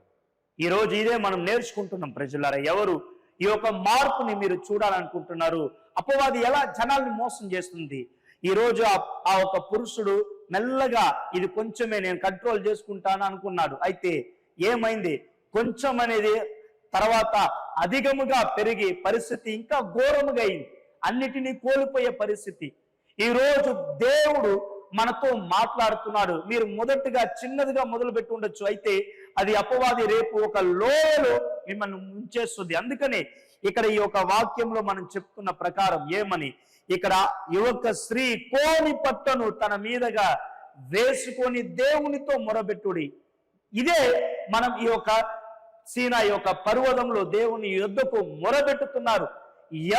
ఈ రోజు ఇదే మనం నేర్చుకుంటున్నాం ప్రజలారా. ఎవరు ఈ యొక్క మార్పుని మీరు చూడాలనుకుంటున్నారు? అపవాది ఎలా జనాల్ని మోసం చేస్తుంది? ఈ రోజు ఆ ఒక పురుషుడు మెల్లగా ఇది కొంచెమే నేను కంట్రోల్ చేసుకుంటాను అనుకున్నాడు. అయితే ఏమైంది? కొంచెం అనేది తర్వాత అధికముగా పెరిగి పరిస్థితి ఇంకా ఘోరముగా అయింది. అన్నిటినీ కోల్పోయే పరిస్థితి. ఈ రోజు దేవుడు మనతో మాట్లాడుతున్నాడు. మీరు మొదటిగా చిన్నదిగా మొదలు పెట్టి ఉండొచ్చు, అయితే అది అపవాది రేపు ఒక లోయలో మిమ్మల్ని ముంచేస్తుంది. అందుకని ఇక్కడ ఈ యొక్క వాక్యంలో మనం చెప్తున్న ప్రకారం ఏమని, ఇక్కడ యువక స్త్రీ కోని పట్టను తన మీదగా వేసుకొని దేవునితో మొరబెట్టుడి. ఇదే మనం ఈ యొక్క సీనా యొక్క పర్వతంలో దేవుని యొద్దకు మొరబెట్టుతున్నారు.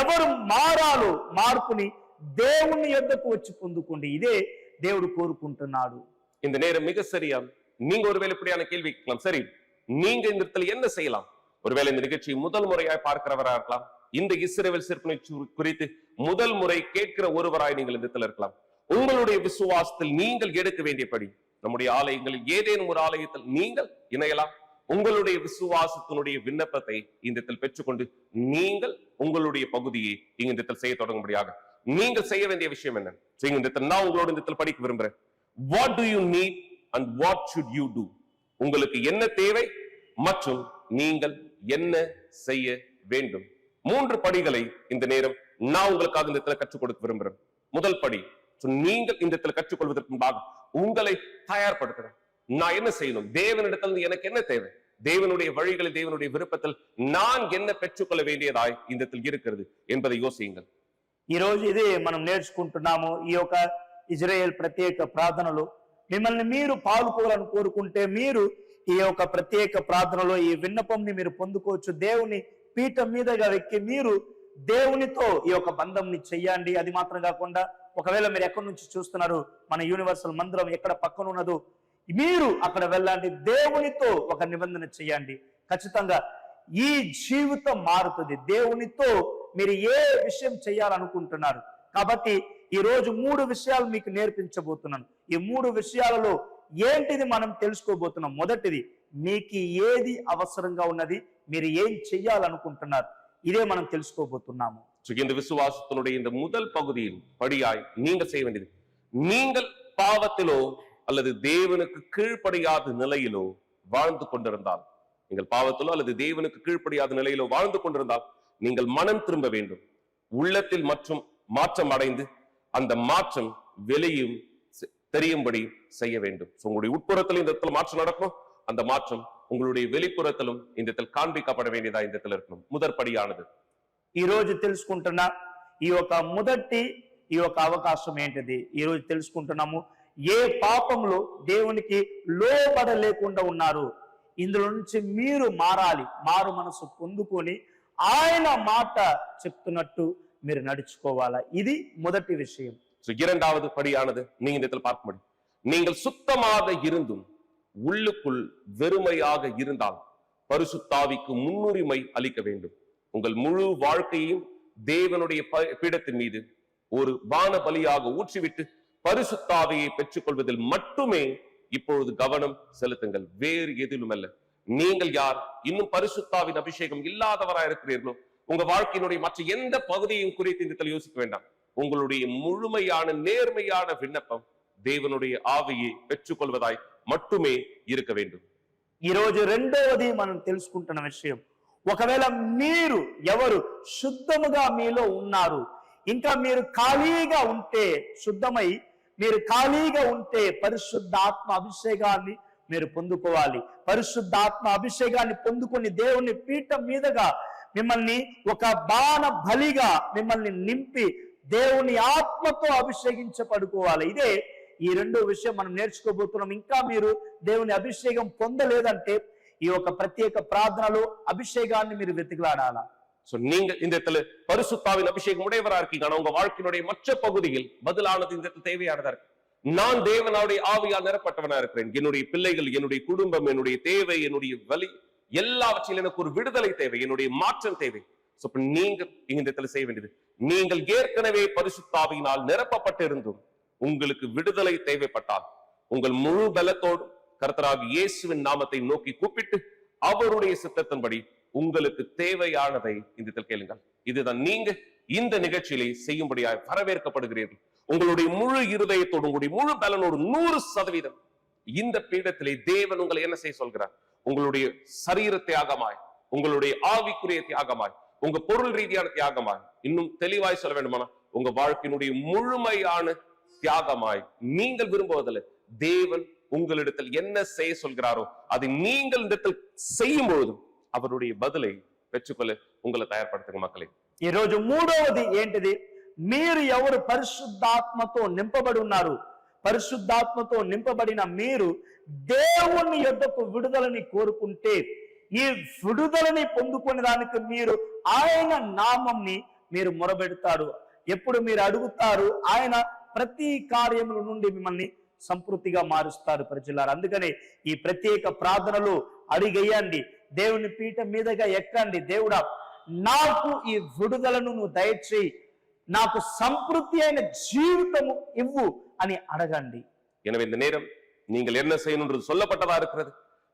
ఎవరు మారాలో మార్పుని దేవుని యొద్దకు వచ్చి పొందుకోండి. ఇదే దేవుడు కోరుకుంటున్నాడు. இந்த நேரம் மிக சரியா. நீங்க ஒருவேளை இப்படியான கேள்வி கேட்கலாம். சரி, நீங்க இந்த இடத்துல என்ன செய்யலாம்? ஒருவேளை இந்த நிகழ்ச்சியை முதல் முறையாய் பார்க்கிறவரா இருக்கலாம். இந்த இஸ்ரவேல் சிற்பனை குறித்து முதல் முறை கேட்கிற ஒருவராய் நீங்கள் இந்த இடத்துல இருக்கலாம். உங்களுடைய விசுவாசத்தில் நீங்கள் எடுக்க வேண்டியபடி நம்முடைய ஆலயங்களில் ஏதேனும் ஒரு ஆலயத்தில் நீங்கள் இணையலாம். உங்களுடைய விசுவாசத்தினுடைய விண்ணப்பத்தை இந்த இடத்தில் பெற்றுக்கொண்டு நீங்கள் உங்களுடைய பகுதியை இங்க இந்த இடத்தில் செய்ய தொடங்கும்படியாக நீங்கள் செய்ய வேண்டிய விஷயம் என்ன? நான் உங்களோட இந்த இடத்தில் படிக்க விரும்புறேன். What do you need and what should you do? உங்களுக்கு என்ன தேவை மற்றும் நீங்கள் என்ன செய்ய வேண்டும்? 3 படிகளை இந்த நேரம் நான் உங்களுக்காக இந்த இடத்துல கற்றுக் கொடுக்க விரும்புறேன். முதல் படி, நீங்கள் இந்த இடத்துல கற்றுக்கொள்வதற்கு முன்பாக உங்களை தயார்படுத்துறேன். நான் என்ன செய்யணும்? தேவனிடத்தில் எனக்கு என்ன தேவை? தேவனுடைய வழிகளில் தேவனுடைய விருப்பத்தில் நான் என்ன பெற்றுக்கொள்ள வேண்டியதாய் இந்த இடத்தில் இருக்கிறது என்பதை யோசியுங்கள். ఈ రోజు ఇది మనం నేర్చుకుంటున్నాము. ఈ యొక్క ఇజ్రాయేల్ ప్రత్యేక ప్రార్థనలు మిమ్మల్ని మీరు పాల్గొనాలని కోరుకుంటే మీరు ఈ యొక్క ప్రత్యేక ప్రార్థనలో ఈ విన్నపంని మీరు పొందుకోవచ్చు. దేవుని పీఠం మీదగా వెక్కి మీరు దేవునితో ఈ యొక్క బంధంని చెయ్యండి. అది మాత్రం కాకుండా ఒకవేళ మీరు ఎక్కడి నుంచి చూస్తున్నారు, మన యూనివర్సల్ మందిరం ఎక్కడ పక్కన ఉన్నదో మీరు అక్కడ వెళ్ళండి. దేవునితో ఒక నిబంధన చెయ్యండి. ఖచ్చితంగా ఈ జీవితం మారుతుంది. దేవునితో మీరు ఏ విషయం చేయాలనుకుంటున్నారు? కాబట్టి ఈ రోజు 3 విషయాలు మీకు నేర్పించబోతున్నాను. ఈ 3 విషయాలలో ఏంటిది మనం తెలుసుకోబోతున్నాం. మొదటిది, మీకు ఏది అవసరంగా ఉన్నది, మీరు ఏం చెయ్యాలనుకుంటున్నారు, ఇదే మనం తెలుసుకోబోతున్నాము. இந்த விசுவாசத்தினுடைய இந்த முதல் பகுதியில் படியாய் நீங்கள் செய்ய வேண்டியது, நீங்கள் பாவத்திலோ அல்லது தேவனுக்கு கீழ்ப்படியாத நிலையிலோ வாழ்ந்து கொண்டிருந்தால், நீங்கள் பாவத்திலோ அல்லது தேவனுக்கு கீழ்ப்படியாத நிலையிலோ வாழ்ந்து கொண்டிருந்தால் நீங்கள் மனம் திரும்ப வேண்டும். உள்ளத்தில் மற்றும் மாற்றம் அடைந்து அந்த மாற்றம் வெளியும் தெரியும்படி செய்ய வேண்டும். உங்களுடைய உட்புறத்தில் இந்த இடத்துல மாற்றம் நடக்கும், அந்த மாற்றம் உங்களுடைய வெளிப்புறத்திலும் இந்த இடத்தில் காண்பிக்கப்பட வேண்டியதா இந்த இடத்துல இருக்கணும். முதற்படியானது ఈ రోజు తెలుసుకుంటున్న ఈ యొక్క మొదటి ఈ యొక్క అవకాశం ఏంటిది? ఈ రోజు తెలుసుకుంటున్నాము, ఏ పాపంలో దేవునికి లోబడలేకుండా ఉన్నారు, ఇందులో నుంచి మీరు మారాలి. మారు మనసు పొందుకొని ఆయన మాట చెప్తున్నట్టు మీరు నడుచుకోవాలా. ఇది మొదటి విషయం. இரண்டாவது படியானது நீங்க இந்த இடத்துல பார்க்க முடியும். நீங்கள் சுத்தமாக இருந்தும் உள்ளுக்குள் வெறுமையாக இருந்தால் பரிசுத்தாவிக்கு முன்னுரிமை அளிக்க வேண்டும். உங்கள் முழு வாழ்க்கையும் தேவனுடைய பீடத்தின் மீது ஒரு வான பலியாக ஊற்றிவிட்டு பரிசுத்தாவியை பெற்றுக்கொள்வதில் மட்டுமே இப்பொழுது கவனம் செலுத்துங்கள், வேறு எதிலும் அல்ல. நீங்கள் யார்? இன்னும் பரிசுத்தாவின் அபிஷேகம் இல்லாதவராக இருக்கிறீர்களோ உங்க வாழ்க்கையினுடைய மற்ற எந்த பகுதியும் குறித்து இந்த இடத்தில் யோசிக்க வேண்டாம். உங்களுடைய முழுமையான நேர்மையான விண்ணப்பம் தேவனுடைய ஆவியை பெற்றுக்கொள்வதாய் மட்டுமே இருக்க வேண்டும். ఈ రోజు రెండవది మనం తెలుసుకుంటున్న విషయం, ఒకవేళ మీరు ఎవరు శుద్ధముగా మీలో ఉన్నారు, ఇంకా మీరు ఖాళీగా ఉంటే, శుద్ధమై మీరు ఖాళీగా ఉంటే పరిశుద్ధాత్మ అభిషేకాన్ని మీరు పొందుకోవాలి. పరిశుద్ధాత్మ అభిషేకాన్ని పొందుకొని దేవుని పీఠం మీదగా మిమ్మల్ని ఒక బాణ బలిగా మిమ్మల్ని నింపి దేవుని ఆత్మతో అభిషేకించబడుకోవాలి. ఇదే ఈ రెండో విషయం మనం నేర్చుకోబోతున్నాం. ఇంకా మీరు దేవుని అభిషేకం పొందలేదంటే ఈ ఒక ప్రత్యేక ప్రార్థనలో అభిషేకాన్ని మీరు వెతికిలాడాలా. சோ நீங்க இந்த இடத்துல பரிசுத்தாவின் அபிஷேகம் உடையவரா இருக்கீங்க. ஆனா உங்க வாழ்க்கையினுடைய மற்ற பகுதியில் பதிலானது இந்த இடத்துல தேவையானதா இருக்கு. நான் தேவனுடைய ஆவியால் நிரப்பட்டவனா இருக்கிறேன். என்னுடைய பிள்ளைகள், என்னுடைய குடும்பம், என்னுடைய தேவை, என்னுடைய வலி எல்லாவற்றிலும் எனக்கு ஒரு விடுதலை தேவை, என்னுடைய மாற்றம் தேவை. சோ நீங்க இந்த இடத்துல செய்ய வேண்டியது, நீங்கள் ஏற்கனவே பரிசுத்தாவியினால் நிரப்பப்பட்டிருந்தும் உங்களுக்கு விடுதலை தேவைப்பட்டால் உங்கள் முழு பலத்தோடு கர்த்தராகிய இயேசுவின் நாமத்தை நோக்கி கூப்பிட்டு அவருடைய சித்தத்தின்படி உங்களுக்கு தேவையானதை இந்த இடத்தில் கேளுங்கள். இதுதான் நீங்க இந்த நிகழ்ச்சியிலே செய்யும்படியாக வரவேற்கப்படுகிறீர்கள். உங்களுடைய முழு இருதயத்தோடு, உங்களுடைய முழு பலனோடு 100% இந்த பீடத்திலே தேவன் உங்களை என்ன செய்ய சொல்கிறார்? உங்களுடைய சரீர தியாகமாய், உங்களுடைய ஆவிக்குரிய தியாகமாய், உங்க பொருள் ரீதியான தியாகமாய், இன்னும் தெளிவாய் சொல்ல வேண்டுமானா உங்க வாழ்க்கையினுடைய முழுமையான தியாகமாய் நீங்கள் விரும்புவதில்லை. தேவன் உங்களிடத்தில் என்ன செய்ய சொல்கிறாரோ அதை நீங்கள் இந்த இடத்தில் செய்யும் பொழுது அவருடைய பதிலை పెట్టుకొల్ల உங்களை తయారుపడతారు மக்களே. ఈ రోజు మూడవది ఏంటిది? మీరు ఎవరు పరిశుద్ధాత్మతో నింపబడి ఉన్నారు? పరిశుద్ధాత్మతో నింపబడిన మీరు దేవుని యొద్దకు విడుదలని కోరుకుంటే ఈ విడుదలని పొందుకునే దానికి మీరు ఆయన నామంని మీరు మొరబెడతారు. ఎప్పుడు మీరు అడుగుతారు ఆయన ప్రతి కార్యముల నుండి మిమ్మల్ని సంపూర్తిగా మారుస్తారు ప్రజలారా. అందుకనే ఈ ప్రత్యేక ప్రార్థనలో అడిగేయండి, దేవుని పీఠం మీదగా ఎక్కండి, దేవుడా నాకు ఈ విడుదలను నువ్వు దయచేయి, నాకు సంతృప్తి అయిన జీవితము ఇవ్వు అని అడగండి. எனவே இந்த நேரம் நீங்கள் என்ன செய்யணும்ன்றது சொல்லப்பட்டதா இருக்கிறது.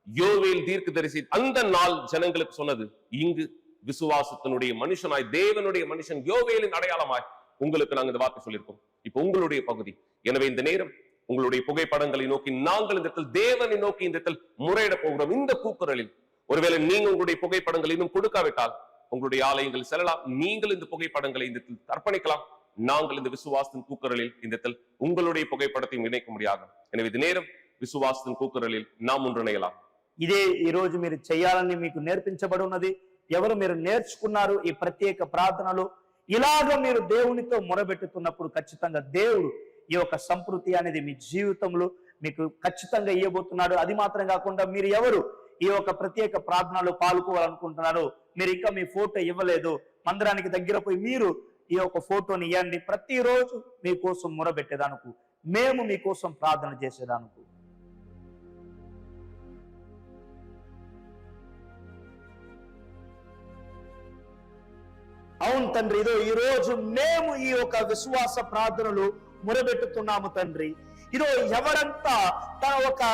யோவேல் தீர்க்கதரிசி அந்த நாள் ஜனங்களுக்கு சொன்னது இங்கு விசுவாசத்தினுடைய மனுஷனாய் தேவனுடைய மனுஷன் யோவேலின் அடையாளமாய் உங்களுக்கு நாங்க இந்த வார்த்தை சொல்லியிருக்கோம். இப்ப உங்களுடைய பகுதி. எனவே இந்த நேரம் உங்களுடைய புகைப்படங்களை நோக்கி நாங்கள் இந்த இடத்தில் தேவனை நோக்கி இந்த இடத்தில் முறையிட போகிறோம். இந்த கூக்குரலில் ஒருவேளை நீங்க உங்களுடைய புகைப்படங்களை இன்னும் கொடுக்காவிட்டால் உங்களுடைய ஆலயங்கள் செல்லலாம். நீங்கள் இந்த புகைப்படங்களை இந்த இடத்தில் அர்ப்பணிக்கலாம். நாங்கள் இந்த விசுவாசத்தின் கூக்குரலில் இந்த இடத்தில் உங்களுடைய புகைப்படத்தையும் இணைக்க முடியாது. எனவே இது நேரம் విశ్వాసం కూకురలిల్ నా ముందునేయలాం. ఇదే ఈ రోజు మీరు చేయాలని మీకు నేర్పించబడి ఉన్నది. ఎవరు మీరు నేర్చుకున్నారు ఈ ప్రత్యేక ప్రార్థనలో ఇలాగ మీరు దేవునితో మొరబెట్టుతున్నప్పుడు ఖచ్చితంగా దేవుడు ఈ యొక్క సంతృప్తి అనేది మీ జీవితంలో మీకు ఖచ్చితంగా ఇవ్వబోతున్నాడు. అది మాత్రం కాకుండా మీరు ఎవరు ఈ యొక్క ప్రత్యేక ప్రార్థనలో పాల్గొనాలనుకుంటున్నారో మీరు ఇంకా మీ ఫోటో ఇవ్వలేదు, మందిరానికి దగ్గర పోయి మీరు ఈ యొక్క ఫోటోని ఇవ్వండి. ప్రతిరోజు మీకోసం మొరబెట్టేదానికి, మేము మీకోసం ప్రార్థన చేసేదానికి. అవును తండ్రి, ఇదో ఈ రోజు మేము ఈ యొక్క విశ్వాస ప్రార్థనలు మొరబెట్టుతున్నాము తండ్రి. ఇదో ఎవరంతా తన ఒక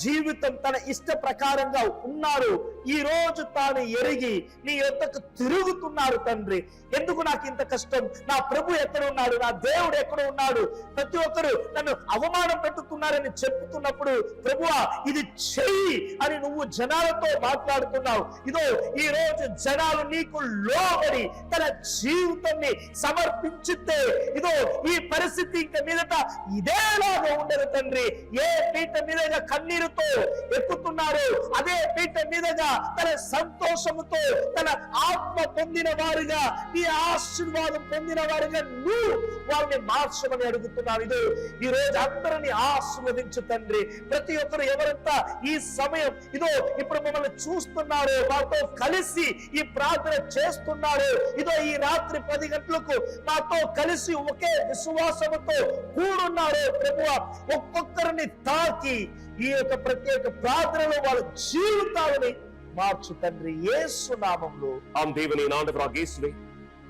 జీవితం తన ఇష్ట ప్రకారంగా ఉన్నారు, ఈ రోజు తాను ఎరిగి నీ యొద్దకు తిరుగుతున్నారు తండ్రి. ఎందుకు నాకు ఇంత కష్టం? నా ప్రభు ఎక్కడ ఉన్నాడు? నా దేవుడు ఎక్కడ ఉన్నాడు? ప్రతి ఒక్కరు నన్ను అవమానం పెట్టుతున్నారని చెప్పుతున్నప్పుడు ప్రభువా ఇది చెయ్యి అని నువ్వు జనాలతో మాట్లాడుతున్నావు. ఇదో ఈ రోజు జనాలు నీకు లోబడి తన జీవితాన్ని సమర్పించితే ఇదో ఈ పరిస్థితి ఇంక మీదట ఇదేలాగా ఉండదు తండ్రి. ఏ పీట మీదగా కన్నీరుతో ఎక్కుతున్నారు అదే పీట మీదగా తన సంతోషముతో తన ఆత్మ పొందిన వారుగా నీ ఆశీర్వాదం పొందిన వారుగా నువ్వు వారిని మార్చమని అడుగుతున్నాను. ఇదో ఈ రోజు అందరిని ఆశీర్వదించు తండ్రి. ప్రతి ఒక్కరు ఎవరంతా ఈ సమయం ఇదో ఇప్పుడు మమ్మల్ని చూస్తున్నారు, మాతో కలిసి ఈ ప్రార్థన చేస్తున్నారు, ఇదో ఈ రాత్రి 10 గంటలకు మాతో కలిసి ఒకే విశ్వాసముతో కూడున్నారు ప్రభువా, ఒక్కొక్కరిని తాకి ఈ యొక్క ప్రత్యేక ప్రార్థనలో వాళ్ళ జీవితాలని మార్చు తండ్రి యేసు నామములో. ஆம் தேவனே, ஆண்டவராகிய இயேசுவே,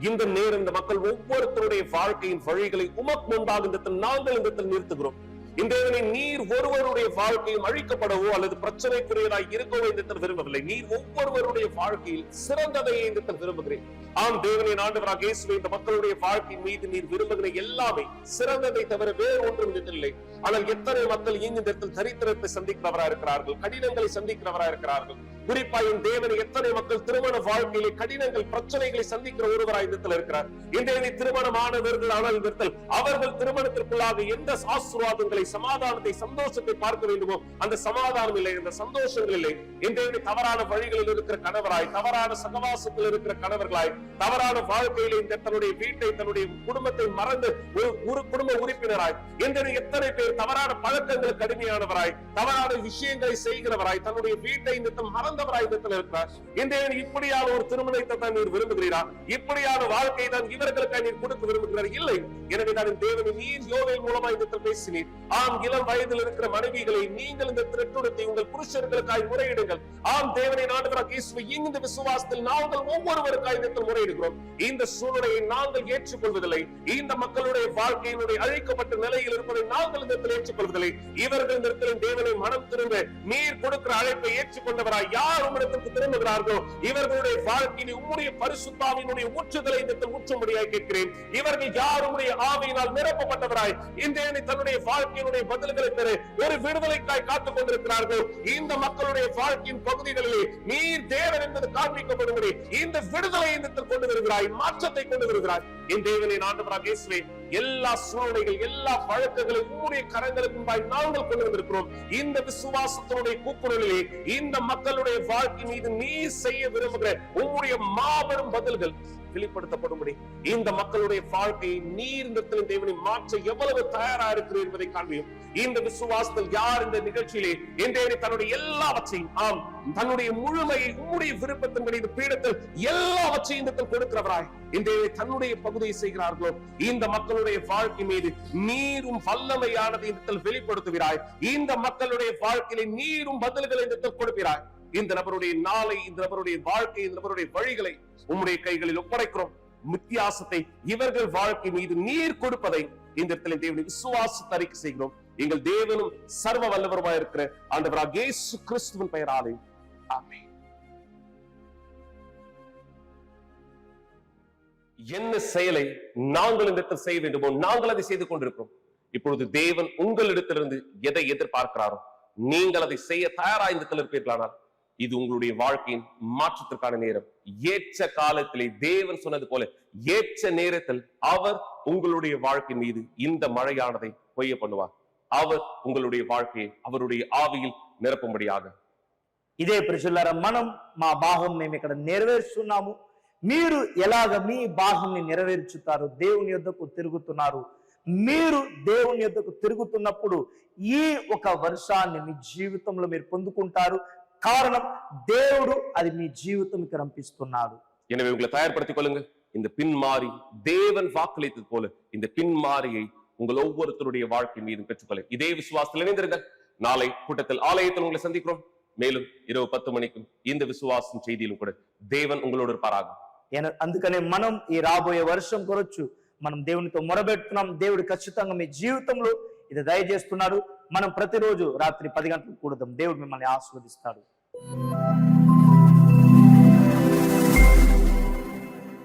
இந்த நேரம் இந்த மக்கள் ஒவ்வொருத்தருடைய வாழ்க்கையின் வழிகளை உமக்கு முன்பாக இந்த நாங்கள் இந்த நிறுத்துகிறோம். இந்த தேவனே, நீர் ஒருவருடைய வாழ்க்கையும் அழிக்கப்படவோ அல்லது பிரச்சனைக்குரியதாய் இருக்கவோ இந்த விரும்பவில்லை. நீர் ஒவ்வொருவருடைய வாழ்க்கையில் சிறந்ததை இந்த விரும்புகிறேன். ஆம் தேவனே, ஆண்டவராகிய இயேசுவே, இந்த மக்களுடைய வாழ்க்கை மீது நீர் விரும்புகிற எல்லாமே சிறந்ததை தவிர வேறு ஒன்றும் இல்லை. ஆனால் எத்தனை மக்கள் இந்த தரித்திரத்தை சந்திக்கிறவரா இருக்கிறார்கள், கடினங்களை சந்திக்கிறவரா இருக்கிறார்கள், குறிப்பா என் தேவனை எத்தனை மக்கள் திருமண வாழ்க்கையிலே கடினங்கள் பிரச்சனைகளை சந்திக்கிற ஒருவராய் இந்த இடத்துல இருக்கிறார். இந்த திருமணமானவர்கள் ஆனால் இந்த இடத்தில் அவர்கள் திருமணத்திற்குள்ளாக எந்த ஆசீர்வாதங்களை, சமாதானத்தை, சந்தோஷத்தை பார்க்க வேண்டுமோ அந்த சமாதானம் இல்லை, அந்த சந்தோஷங்கள் இல்லை. இந்த தவறான வழிகளில் இருக்கிற கணவராய், தவறான சகவாசத்தில் இருக்கிற கணவர்களாய், தவறான வாழ்க்கையில இந்த தன்னுடைய வீட்டை, தன்னுடைய குடும்பத்தை மறந்து ஒரு குடும்ப உறுப்பினராய், எத்தனை பேர் தவறான பழக்கங்களுக்கு அடிமையானவராய், தவறான விஷயங்களை செய்கிறவராய், தன்னுடைய வீட்டை மறந்தவராய் இருக்கிறார். இந்த இப்படியான ஒரு திருமணத்தை தான் நீர் விரும்புகிறீரா? இப்படியான வாழ்க்கை தான் இவர்களுக்கு நீர் கொடுக்க விரும்புகிறார்? இல்லை. எனவே தான் தேவனை நீர் யோவேல் மூலமா இந்த பேசினீர். ஆம், இளம் வயதில் இருக்கிற மனைவிகளை நீங்கள் இந்த திரட்டுடத்தை உங்கள் புருஷர்களுக்காய் முறையிடுங்கள். ஆம் தேவனை ஆண்டவராகிய இயேசுவை இந்த விசுவாசத்தில் நாங்கள் ஒவ்வொருவருக்காய் முறையிடுகிறோம். இந்த சூழ்நிலையை நாங்கள் ஏற்றுக்கொள்வதில்லை. இந்த மக்களுடைய வாழ்க்கையினுடைய அழிக்கப்பட்ட நிலையில் இருப்பதை நாங்கள் இந்த ஏற்றுக்கொள்வதில்லை. இவர்கள் இந்த தேவனை மனம் திரும்ப நீர் கொடுக்கிற அழைப்பை ஏற்றுக்கொண்டவராய் யார் உம்மிடத்திற்கு திரும்புகிறார்களோ இவர்களுடைய வாழ்க்கையை உம்முடைய பரிசுத்தாவினுடைய ஊற்றுதலை இந்த ஊற்றும்படியாய் கேட்கிறேன். இவர்கள் யார் உம்முடைய ஆவியினால் நிரப்பப்பட்டவராய் இந்த தன்னுடைய வாழ்க்கையினுடைய பதில்களை பெற ஒரு விடுதலைக்காய் காத்துக் கொண்டிருக்கிறார்கள். இந்த மக்களுடைய வாழ்க்கையின் பகுதிகளிலே நீர் தேவன் என்பது காண்பிக்கப்படும்படி இந்த விடுதலை கொண்டு வருகிறாய், மாற்றத்தை கொண்டு வருகிறாய். என் தேவனை ஆண்டவராகிய இயேசுவே, எல்லா சூழ்நிலைகள், எல்லா பழக்கங்களை உம்முடைய கரங்களுக்கு முன்பாய் நாங்கள் கொண்டு வந்திருக்கிறோம். இந்த விசுவாசத்தினுடைய கூக்குரலிலே இந்த மக்களுடைய வாழ்க்கை மீது நீ செய்ய விரும்புகிற உம்முடைய மாபெரும் பதில்கள் வெளிப்படுத்தப்படும்படி இந்த மக்களுடைய வாழ்க்கையை நீர் இந்த தேவனை மாற்ற எவ்வளவு தயாரா இருக்கிறீர் என்பதை காண்பியும். இந்த விசுவாசத்தில் யார் இந்த நிகழ்ச்சியிலே இந்த தன்னுடைய எல்லாவற்றையும், ஆம், தன்னுடைய முழுமையை உம்முடைய விருப்பத்தின்படி இந்த பீடத்தில் எல்லாவற்றையும் இந்த கொடுக்கிறவராய் இந்த தன்னுடைய பகுதியை செய்கிறார்களோ இந்த மக்களுடைய வாழ்க்கை மீது நீரும் வல்லமையானதை இந்த வெளிப்படுத்துகிறாய். இந்த மக்களுடைய வாழ்க்கையில நீரும் பதில்களை இந்த கொடுக்கிறாய். இந்த நபருடைய நாளை, இந்த நபருடைய வாழ்க்கை, இந்த நபருடைய வழிகளை உம்முடைய கைகளில் ஒப்படைக்கிறோம். வித்தியாசத்தை இவர்கள் வாழ்க்கை மீது நீர் கொடுப்பதை இந்த இடத்துல தேவனை விசுவாசத்தை அறிக்கை செய்கிறோம். எங்கள் தேவனும் சர்வ வல்லவருமாய் இருக்கிற ஆண்டவராகிய இயேசு கிறிஸ்துவின் பெயராலே ஆமென். என்ன செயலை நாங்கள் இந்த இடத்தில் செய்ய வேண்டுமோ நாங்கள் அதை செய்து கொண்டிருக்கிறோம். இப்பொழுது தேவன் உங்களிடத்திலிருந்து எதை எதிர்பார்க்கிறாரோ நீங்கள் அதை செய்ய தயாரா இந்த இடத்தில் இருப்பீர்களானால் இது உங்களுடைய வாழ்க்கையின் மாற்றத்திற்கான நேரம். ஏற்ற காலத்திலே தேவன் சொன்னது போல ஏற்ற நேரத்தில் அவர் உங்களுடைய வாழ்க்கை மீது இந்த மழையானதை பொய்ய பண்ணுவார். அவர் உங்களுடைய வாழ்க்கையை அவருடைய ఆవిயில் నిరపంబడియాగా. ఇదే ప్రియులారా, మనం మా భాగం మేము ఇక్కడ నెరవేర్చున్నాము. మీరు ఎలాగ మీ భాగంని నెరవేర్చుతారు? దేవుని యొద్దకు తిరుగుతున్నారు. మీరు దేవుని యొద్దకు తిరుగుతున్నప్పుడు ఈ ఒక వర్షాన్ని మీ జీవితంలో మీరు పొందుకుంటారు. காரணம், தேவடு அது మీ జీవితంకి రంపిస్తున్నాడు. எனவே உங்களை தயார்படுத்திக் கொள்ளுங்கள். இந்த பின்மாறி தேவன் வாக்களித்தது போல இந்த பின்மாரியை உங்கள் ஒவ்வொருத்தருடைய வாழ்க்கை மீதும் பெற்றுக்கொள்ள இதே விசுவாசத்தில் இணைந்திருங்கள். நாளை கூட்டத்தில் ஆலயத்தில் உங்களை சந்திக்கிறோம். மேலும் இரவு 10 மணிக்கும் இந்த விசுவாசம் செய்தியிலும் கூட தேவன் உங்களோடு இருப்பாராக. అందుకనే మనం ఈ రాబోయే వర్షం కొరొచ్చు మనం దేవునితో మొరబెడుతున్నాం. దేవుడు ఖచ్చితంగా మీ జీవితంలో ఇది దయచేస్తున్నాడు. మనం ప్రతిరోజు రాత్రి 10 గంటలకు కూడదాం. దేవుడు మిమ్మల్ని ఆశీర్వదిస్తాడు.